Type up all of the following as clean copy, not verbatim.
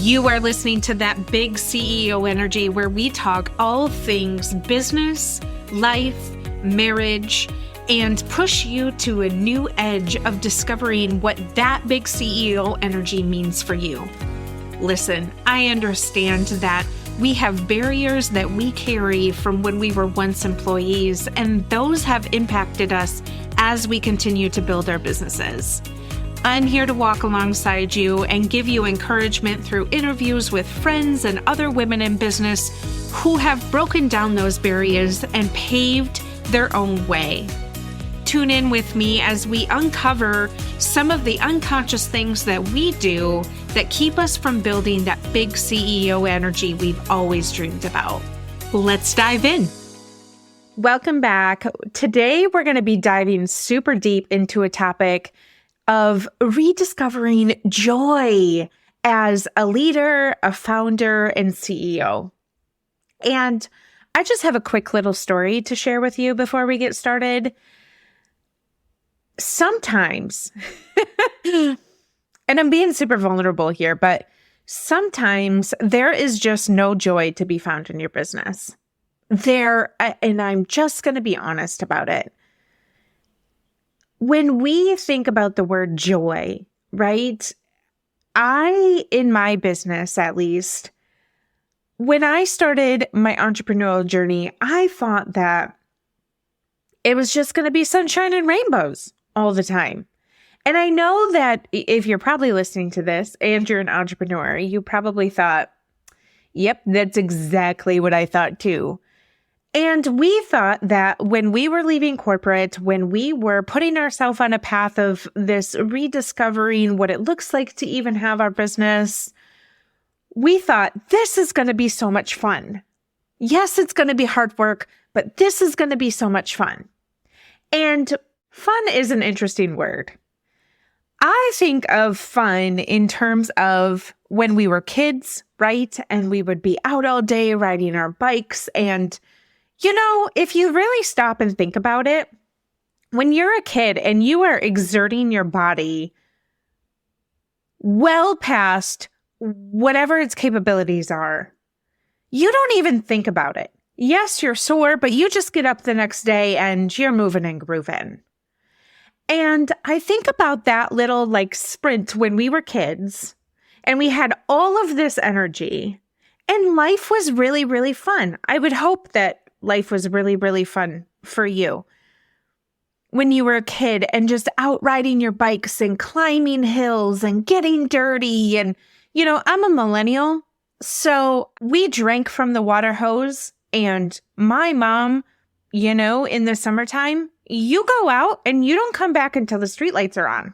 You are listening to That Big CEO Energy, where we talk all things business, life, marriage, and push you to a new edge of discovering what that big CEO energy means for you. Listen, I understand that we have barriers that we carry from when we were once employees, and those have impacted us as we continue to build our businesses. I'm here to walk alongside you and give you encouragement through interviews with friends and other women in business who have broken down those barriers and paved their own way. Tune in with me as we uncover some of the unconscious things that we do that keep us from building that big CEO energy we've always dreamed about. Let's dive in. Welcome back. Today, we're going to be diving super deep into a topic of rediscovering joy as a leader, a founder, and CEO. And I just have a quick little story to share with you before we get started. Sometimes, and I'm being super vulnerable here, but sometimes there is just no joy to be found in your business. And I'm just going to be honest about it. When we think about the word joy, right? In my business at least, when I started my entrepreneurial journey, I thought that it was just going to be sunshine and rainbows all the time. And I know that if you're probably listening to this and you're an entrepreneur, you probably thought, yep, that's exactly what I thought too. And we thought that when we were leaving corporate, when we were putting ourselves on a path of this rediscovering what it looks like to even have our business, we thought this is going to be so much fun. Yes, it's going to be hard work, but this is going to be so much fun. And fun is an interesting word. I think of fun in terms of when we were kids, right? And we would be out all day riding our bikes. And if you really stop and think about it, when you're a kid and you are exerting your body well past whatever its capabilities are, you don't even think about it. Yes, you're sore, but you just get up the next day and you're moving and grooving. And I think about that little sprint when we were kids and we had all of this energy and life was really, really fun. I would hope that life was really, really fun for you when you were a kid and just out riding your bikes and climbing hills and getting dirty. And, I'm a millennial, so we drank from the water hose. And my mom, in the summertime, you go out and you don't come back until the streetlights are on.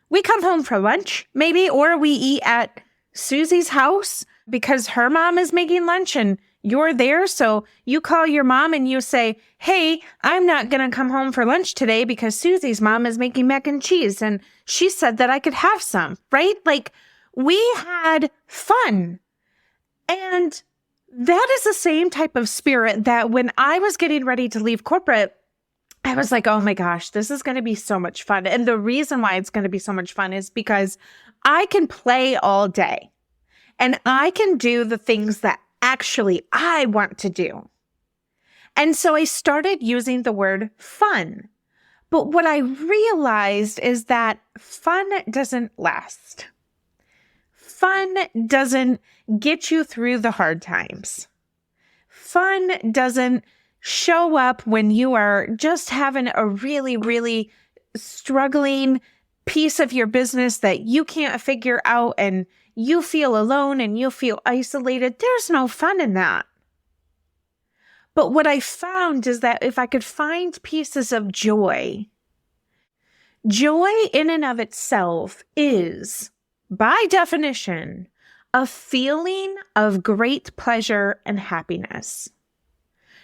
We come home for lunch, maybe, or we eat at Susie's house because her mom is making lunch and you're there. So you call your mom and you say, hey, I'm not going to come home for lunch today because Susie's mom is making mac and cheese. And she said that I could have some, right? We had fun. And that is the same type of spirit that when I was getting ready to leave corporate, I was like, oh my gosh, this is going to be so much fun. And the reason why it's going to be so much fun is because I can play all day and I can do the things that actually I want to do. And so I started using the word fun. But what I realized is that fun doesn't last. Fun doesn't get you through the hard times. Fun doesn't show up when you are just having a really, really struggling piece of your business that you can't figure out and you feel alone and you feel isolated. There's no fun in that. But what I found is that if I could find pieces of joy, joy in and of itself is, by definition, a feeling of great pleasure and happiness.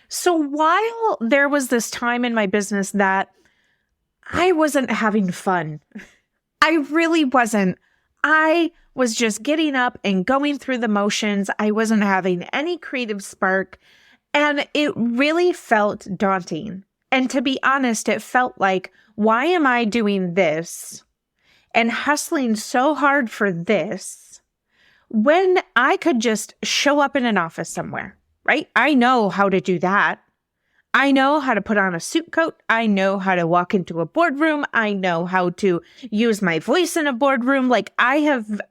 So while there was this time in my business that I wasn't having fun, I really wasn't. I was just getting up and going through the motions. I wasn't having any creative spark, and it really felt daunting. And to be honest, it felt like, why am I doing this and hustling so hard for this when I could just show up in an office somewhere, right? I know how to do that. I know how to put on a suit coat. I know how to walk into a boardroom. I know how to use my voice in a boardroom. Like I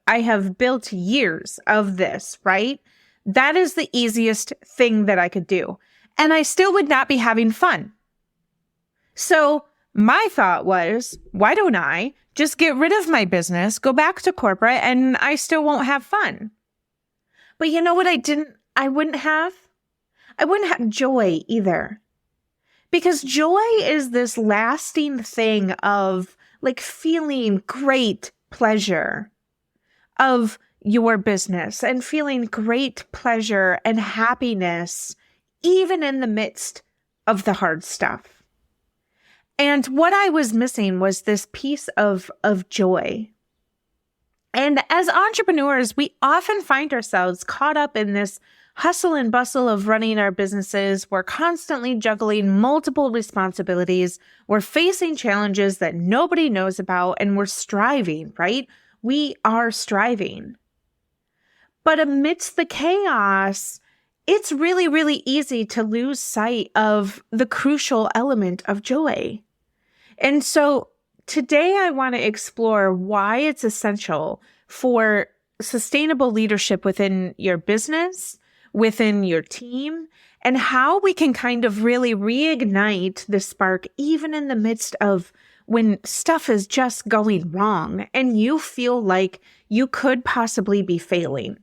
have built years of this, right? That is the easiest thing that I could do. And I still would not be having fun. So my thought was, why don't I just get rid of my business, go back to corporate, and I still won't have fun? But you know what I wouldn't have joy either. Because joy is this lasting thing of like feeling great pleasure of your business and feeling great pleasure and happiness, even in the midst of the hard stuff. And what I was missing was this piece of joy. And as entrepreneurs, we often find ourselves caught up in this hustle and bustle of running our businesses. We're constantly juggling multiple responsibilities. We're facing challenges that nobody knows about, and we're striving, right? We are striving. But amidst the chaos, it's really, really easy to lose sight of the crucial element of joy. And so today I want to explore why it's essential for sustainable leadership within your business, within your team, and how we can kind of really reignite the spark even in the midst of when stuff is just going wrong and you feel like you could possibly be failing.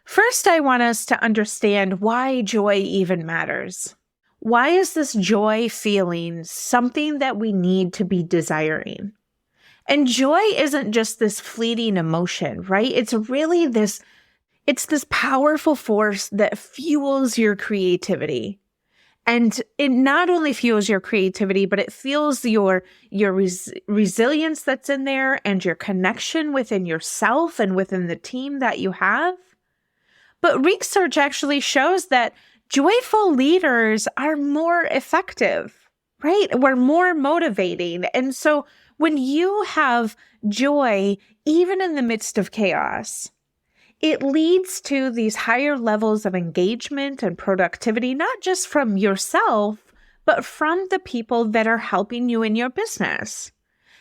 First, I want us to understand why joy even matters. Why is this joy feeling something that we need to be desiring? And joy isn't just this fleeting emotion, right? It's this powerful force that fuels your creativity. And it not only fuels your creativity, but it fuels your resilience that's in there and your connection within yourself and within the team that you have. But research actually shows that joyful leaders are more effective, right? We're more motivating. And so when you have joy, even in the midst of chaos, it leads to these higher levels of engagement and productivity, not just from yourself, but from the people that are helping you in your business.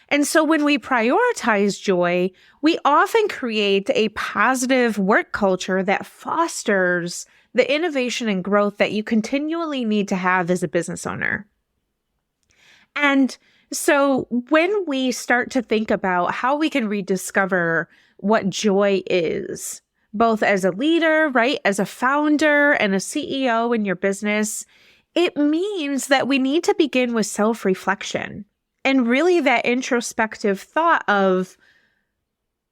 And so when we prioritize joy, we often create a positive work culture that fosters the innovation and growth that you continually need to have as a business owner. And so when we start to think about how we can rediscover what joy is, both as a leader, right, as a founder and a CEO in your business, it means that we need to begin with self-reflection and really that introspective thought of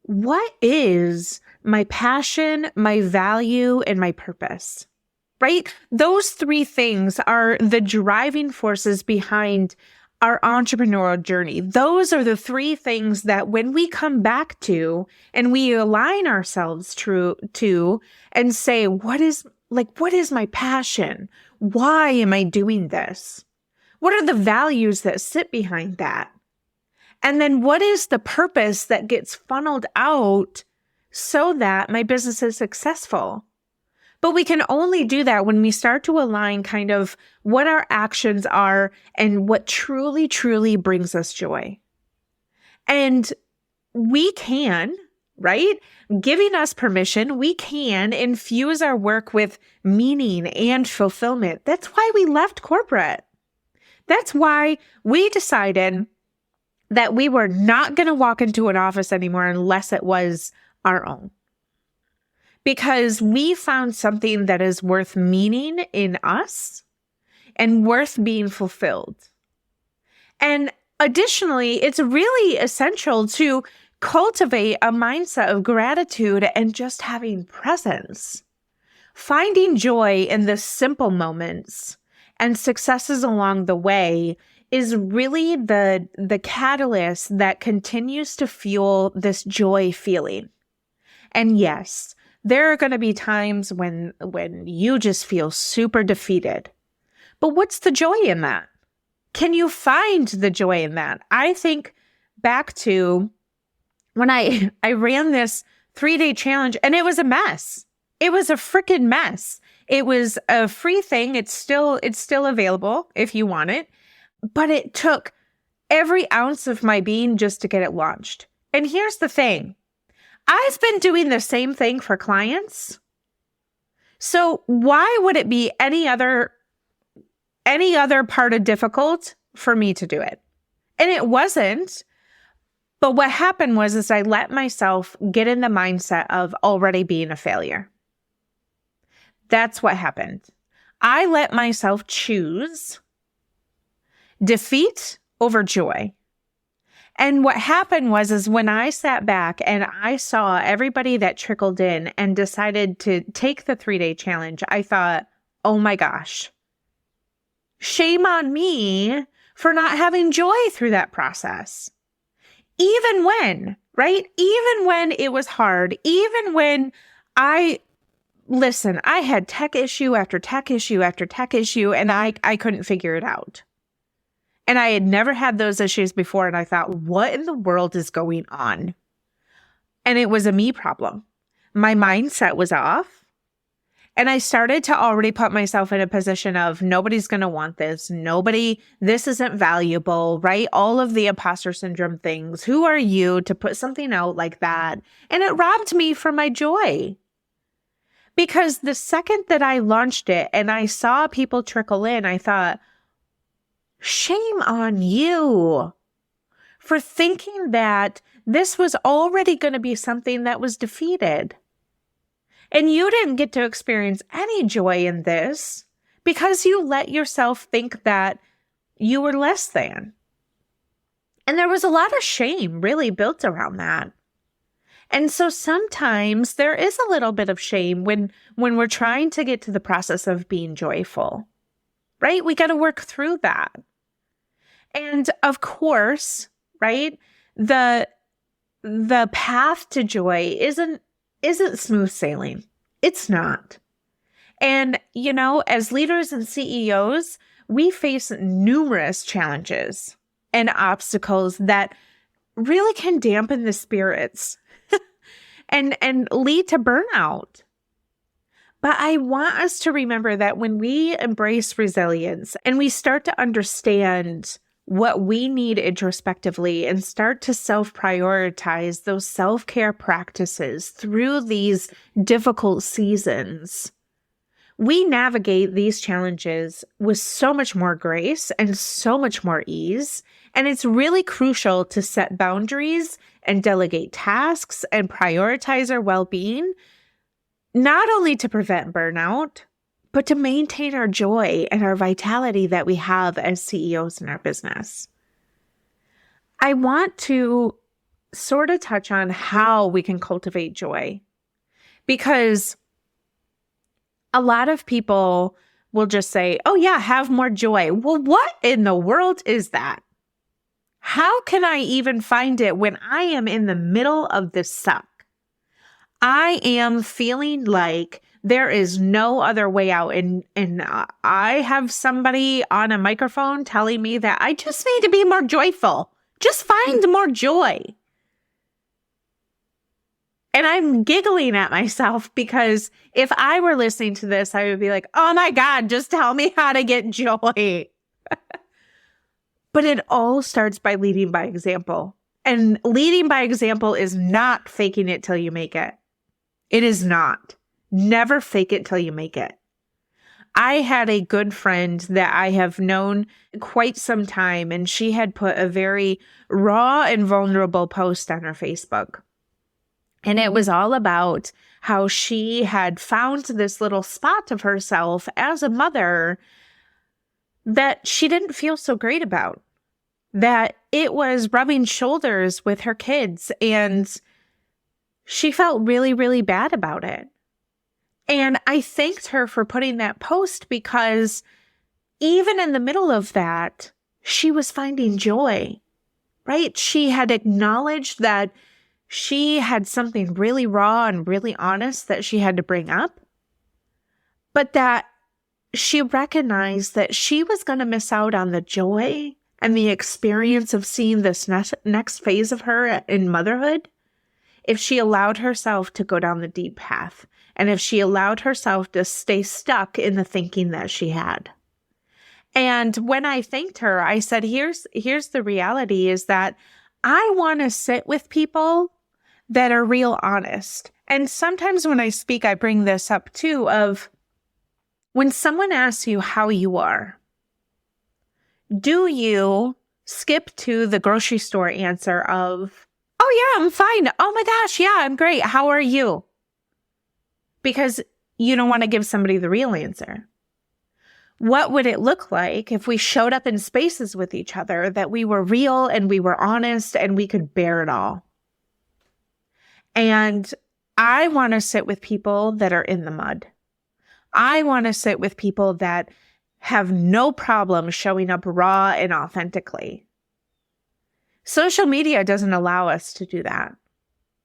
what is my passion, my value, and my purpose, right? Those three things are the driving forces behind our entrepreneurial journey. Those are the three things that when we come back to and we align ourselves to and say, what is my passion? Why am I doing this? What are the values that sit behind that? And then what is the purpose that gets funneled out so that my business is successful? But we can only do that when we start to align kind of what our actions are and what truly, truly brings us joy. And we can, right? Giving us permission, we can infuse our work with meaning and fulfillment. That's why we left corporate. That's why we decided that we were not going to walk into an office anymore unless it was our own. Because we found something that is worth meaning in us and worth being fulfilled. And additionally, it's really essential to cultivate a mindset of gratitude and just having presence. Finding joy in the simple moments and successes along the way is really the catalyst that continues to fuel this joy feeling. And yes, there are going to be times when you just feel super defeated. But what's the joy in that? Can you find the joy in that? I think back to when I ran this 3-day challenge, and it was a mess. It was a freaking mess. It was a free thing. It's still available if you want it, but it took every ounce of my being just to get it launched. And here's the thing. I've been doing the same thing for clients. So why would it be any other part of difficult for me to do it? And it wasn't. But what happened was I let myself get in the mindset of already being a failure. That's what happened. I let myself choose defeat over joy. And what happened was when I sat back and I saw everybody that trickled in and decided to take the 3-day challenge, I thought, oh my gosh, shame on me for not having joy through that process. Even when, right? Even when it was hard, even when I had tech issue after tech issue after tech issue, and I couldn't figure it out. And I had never had those issues before, and I thought, what in the world is going on? And it was a me problem. My mindset was off. And I started to already put myself in a position of nobody's going to want this. This isn't valuable, right? All of the imposter syndrome things. Who are you to put something out like that? And it robbed me from my joy. Because the second that I launched it and I saw people trickle in, I thought, shame on you for thinking that this was already going to be something that was defeated. And you didn't get to experience any joy in this because you let yourself think that you were less than. And there was a lot of shame really built around that. And so sometimes there is a little bit of shame when we're trying to get to the process of being joyful, right? We got to work through that. And of course, right, the path to joy isn't smooth sailing. It's not. And, as leaders and CEOs, we face numerous challenges and obstacles that really can dampen the spirits and lead to burnout. But I want us to remember that when we embrace resilience and we start to understand what we need introspectively and start to self-prioritize those self-care practices through these difficult seasons, we navigate these challenges with so much more grace and so much more ease. And it's really crucial to set boundaries and delegate tasks and prioritize our well-being, not only to prevent burnout, but to maintain our joy and our vitality that we have as CEOs in our business. I want to sort of touch on how we can cultivate joy, because a lot of people will just say, oh yeah, have more joy. Well, what in the world is that? How can I even find it when I am in the middle of this suck? I am feeling like there is no other way out. And I have somebody on a microphone telling me that I just need to be more joyful. Just find more joy. And I'm giggling at myself because if I were listening to this, I would be like, oh my God, just tell me how to get joy. But it all starts by leading by example. And leading by example is not faking it till you make it. It is not. Never fake it till you make it. I had a good friend that I have known quite some time, and she had put a very raw and vulnerable post on her Facebook. And it was all about how she had found this little spot of herself as a mother that she didn't feel so great about, that it was rubbing shoulders with her kids, and she felt really, really bad about it. And I thanked her for putting that post because even in the middle of that, she was finding joy, right? She had acknowledged that she had something really raw and really honest that she had to bring up, but that she recognized that she was going to miss out on the joy and the experience of seeing this next phase of her in motherhood if she allowed herself to go down the deep path, and if she allowed herself to stay stuck in the thinking that she had. And when I thanked her, I said, here's the reality is that I want to sit with people that are real honest. And sometimes when I speak, I bring this up too of when someone asks you how you are, do you skip to the grocery store answer of, oh yeah, I'm fine. Oh my gosh, yeah, I'm great. How are you? Because you don't want to give somebody the real answer. What would it look like if we showed up in spaces with each other that we were real and we were honest and we could bear it all? And I want to sit with people that are in the mud. I want to sit with people that have no problem showing up raw and authentically. Social media doesn't allow us to do that,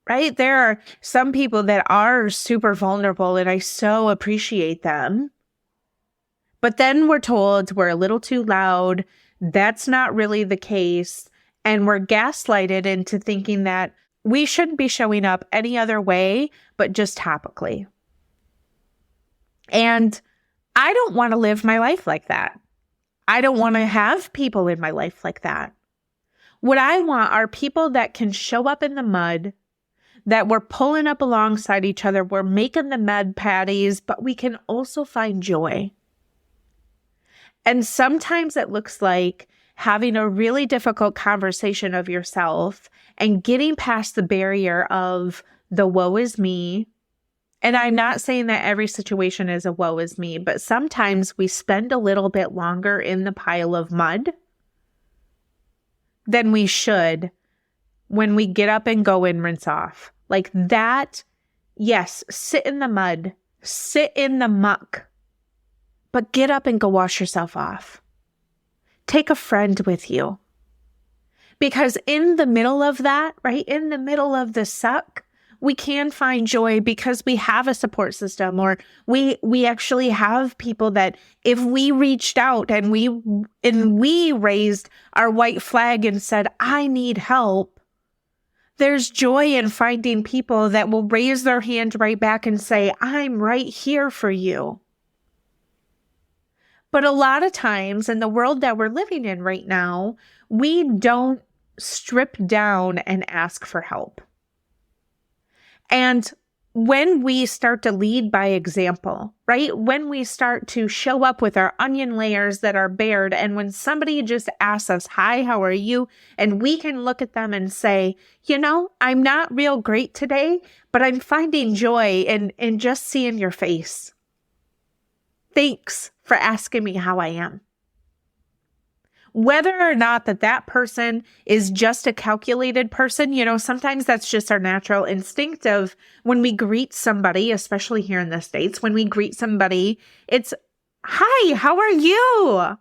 right? There are some people that are super vulnerable and I so appreciate them. But then we're told we're a little too loud. That's not really the case. And we're gaslighted into thinking that we shouldn't be showing up any other way, but just topically. And I don't want to live my life like that. I don't want to have people in my life like that. What I want are people that can show up in the mud, that we're pulling up alongside each other. We're making the mud patties, but we can also find joy. And sometimes it looks like having a really difficult conversation of yourself and getting past the barrier of the woe is me. And I'm not saying that every situation is a woe is me, but sometimes we spend a little bit longer in the pile of mud than we should when we get up and go and rinse off. Like that, yes, sit in the mud, sit in the muck, but get up and go wash yourself off. Take a friend with you. Because in the middle of that, right, in the middle of the suck, we can find joy because we have a support system, or we actually have people that if we reached out and we raised our white flag and said, I need help, there's joy in finding people that will raise their hand right back and say, I'm right here for you. But a lot of times in the world that we're living in right now, we don't strip down and ask for help. And when we start to lead by example, right? When we start to show up with our onion layers that are bared, and when somebody just asks us, hi, how are you? And we can look at them and say, you know, I'm not real great today, but I'm finding joy in just seeing your face. Thanks for asking me how I am. Whether or not that person is just a calculated person, you know, sometimes that's just our natural instinct of when we greet somebody, especially here in the States, when we greet somebody, it's, hi, how are you?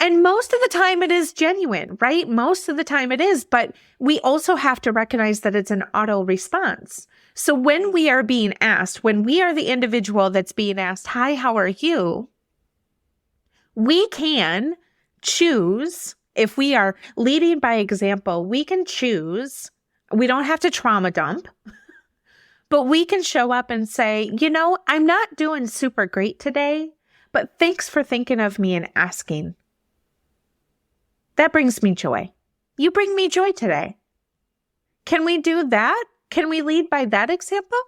And most of the time it is genuine, right? Most of the time it is, but we also have to recognize that it's an auto response. So when we are being asked, when we are the individual that's being asked, hi, how are you? We can choose, if we are leading by example, we can choose, we don't have to trauma dump, but we can show up and say, you know, I'm not doing super great today, but thanks for thinking of me and asking. That brings me joy. You bring me joy today. Can we do that? Can we lead by that example?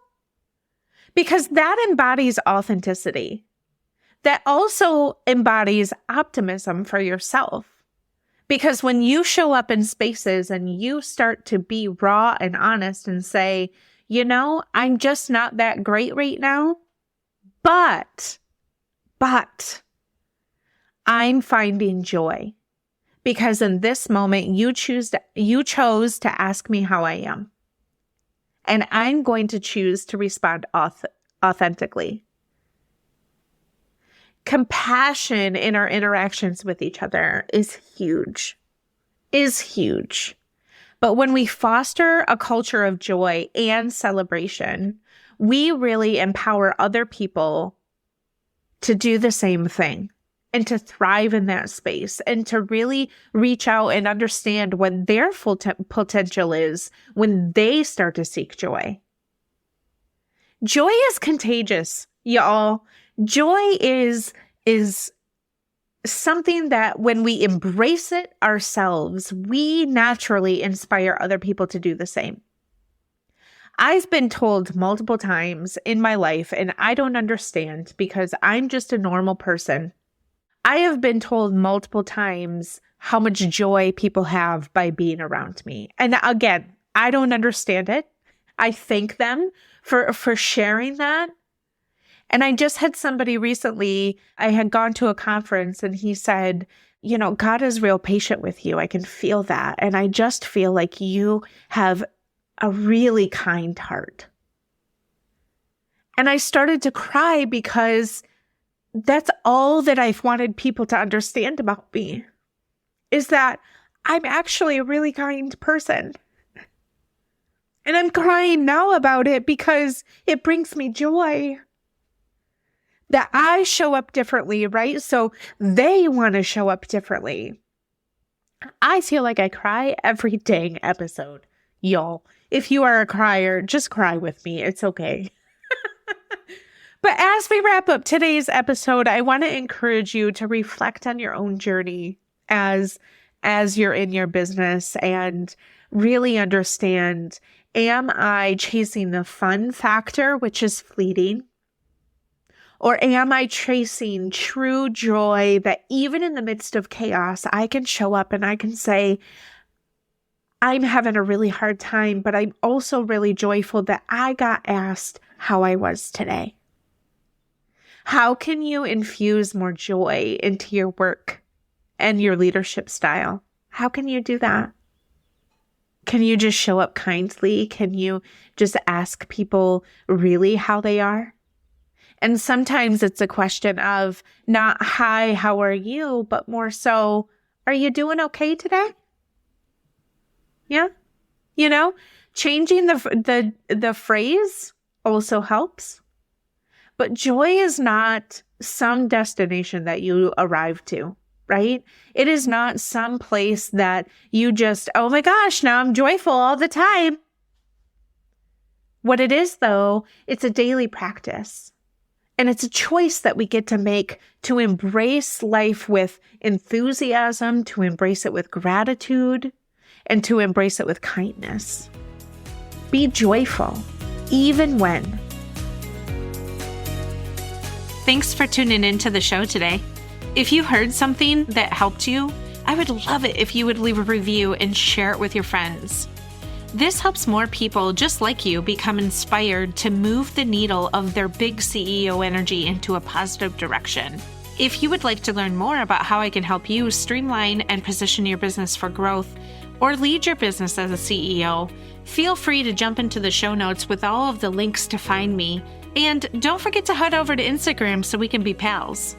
Because that embodies authenticity. That also embodies optimism for yourself. Because when you show up in spaces and you start to be raw and honest and say, you know, I'm just not that great right now, but I'm finding joy. Because in this moment, you chose to ask me how I am. And I'm going to choose to respond authentically. Compassion in our interactions with each other is huge. But when we foster a culture of joy and celebration, we really empower other people to do the same thing. and to thrive in that space and to really reach out and understand what their full potential is when they start to seek joy. Joy is contagious, y'all. Joy is something that when we embrace it ourselves, we naturally inspire other people to do the same. I've been told multiple times in my life, and I don't understand because I'm just a normal person. I have been told multiple times how much joy people have by being around me. And again, I don't understand it. I thank them for sharing that. And I just had somebody recently, I had gone to a conference and he said, God is real patient with you. I can feel that. And I just feel like you have a really kind heart. And I started to cry because that's all that I've wanted people to understand about me, is that I'm actually a really kind person. And I'm crying now about it because it brings me joy that I show up differently, right? So they want to show up differently. I feel like I cry every dang episode, y'all. If you are a crier, just cry with me. It's okay. But as we wrap up today's episode, I want to encourage you to reflect on your own journey as you're in your business and really understand, am I chasing the fun factor, which is fleeting? Or am I chasing true joy that even in the midst of chaos, I can show up and I can say, I'm having a really hard time, but I'm also really joyful that I got asked how I was today. How can you infuse more joy into your work and your leadership style? How can you do that? Can you just show up kindly? Can you just ask people really how they are? And sometimes it's a question of not, hi, how are you? But more so, are you doing okay today? Yeah. Changing the phrase also helps. But joy is not some destination that you arrive to, right? It is not some place that you just, oh my gosh, now I'm joyful all the time. What it is, though, it's a daily practice. And it's a choice that we get to make to embrace life with enthusiasm, to embrace it with gratitude, and to embrace it with kindness. Be joyful, even when. Thanks for tuning into the show today. If you heard something that helped you, I would love it if you would leave a review and share it with your friends. This helps more people just like you become inspired to move the needle of their big CEO energy into a positive direction. If you would like to learn more about how I can help you streamline and position your business for growth or lead your business as a CEO, feel free to jump into the show notes with all of the links to find me. And don't forget to head over to Instagram so we can be pals.